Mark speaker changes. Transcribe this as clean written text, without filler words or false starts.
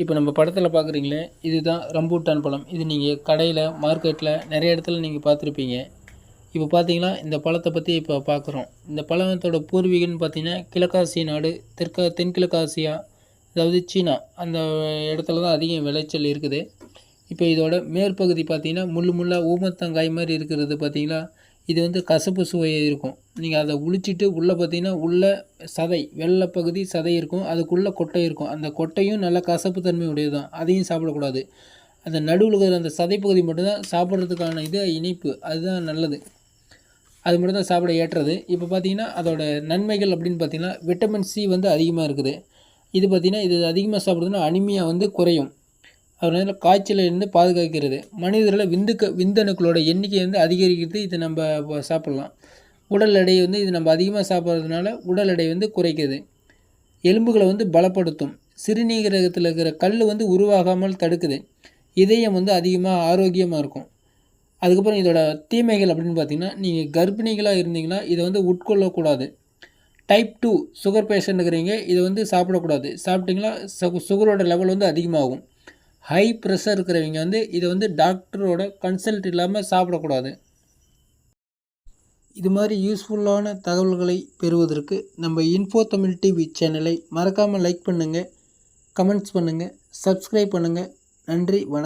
Speaker 1: இப்போ நம்ம படத்தில் பார்க்குறீங்களே, இதுதான் ரம்பூட்டான் பழம். இது நீங்கள் கடையில், மார்க்கெட்டில் நிறைய இடத்துல நீங்கள் பார்த்துருப்பீங்க. இப்போ பார்த்தீங்கன்னா, இந்த பழத்தை பற்றி இப்போ பார்க்குறோம். இந்த பழத்தோட பூர்வீகம்னு பார்த்தீங்கன்னா, கிழக்காசிய நாடு, தென்கிழக்கு ஆசியா, அதாவது சீனா, அந்த இடத்துல தான் அதிகம் விளைச்சல் இருக்குது. இப்போ இதோட மேற்பகுதி பார்த்தீங்கன்னா, முள்ளா ஊமத்தங்காய் மாதிரி இருக்கிறது பார்த்தீங்களா, இது வந்து கசப்பு சுவை இருக்கும். நீங்கள் அதை உளிச்சிட்டு உள்ளே பார்த்தீங்கன்னா, உள்ளே சதை வெள்ளை பகுதி சதை இருக்கும், அதுக்குள்ளே கொட்டை இருக்கும். அந்த கொட்டையும் நல்ல கசப்பு தன்மை உடையது தான், அதையும் சாப்பிடக்கூடாது. அந்த நடுவில் இருக்கிற அந்த சதை பகுதி மட்டும்தான் சாப்பிட்றதுக்கான இது இனிப்பு, அதுதான் நல்லது, அது மட்டும் தான் சாப்பிட ஏற்றது. இப்போ பார்த்தீங்கன்னா அதோட நன்மைகள் அப்படின்னு பார்த்தீங்கன்னா, விட்டமின் சி வந்து அதிகமாக இருக்குது. இது பார்த்திங்கன்னா இது அதிகமாக சாப்பிட்றதுன்னா அனிமியா வந்து குறையும். அதனால் காய்ச்சலிருந்து பாதுகாக்கிறது. மனிதர்களில் விந்தணுக்களோட எண்ணிக்கை வந்து அதிகரிக்கிறது. இதை நம்ம சாப்பிட்லாம். உடல் எடை வந்து இது நம்ம அதிகமாக சாப்பிட்றதுனால உடல் எடை வந்து குறைக்குது. எலும்புகளை வந்து பலப்படுத்தும். சிறுநீரகத்தில் இருக்கிற கல் வந்து உருவாகாமல் தடுக்குது. இதயம் வந்து அதிகமாக ஆரோக்கியமாக இருக்கும். அதுக்கப்புறம் இதோட தீமைகள் அப்படின்னு பார்த்திங்கன்னா, நீங்கள் கர்ப்பிணிகளாக இருந்தீங்கன்னா இதை வந்து உட்கொள்ளக்கூடாது. டைப் 2 சுகர் பேஷண்ட் இருக்கிறீங்க, இதை வந்து சாப்பிடக்கூடாது. சாப்பிட்டிங்கன்னா சுகரோட லெவல் வந்து அதிகமாகும். ஹை ப்ரெஷர் இருக்கிறவங்க வந்து இதை வந்து டாக்டரோட கன்சல்ட் இல்லாமல் சாப்பிடக்கூடாது. இது மாதிரி யூஸ்ஃபுல்லான தகவல்களை பெறுவதற்கு நம்ம இன்ஃபோ தமிழ் டிவி சேனலை மறக்காமல் லைக் பண்ணுங்கள், கமெண்ட்ஸ் பண்ணுங்கள், சப்ஸ்கிரைப் பண்ணுங்கள். நன்றி, வணக்கம்.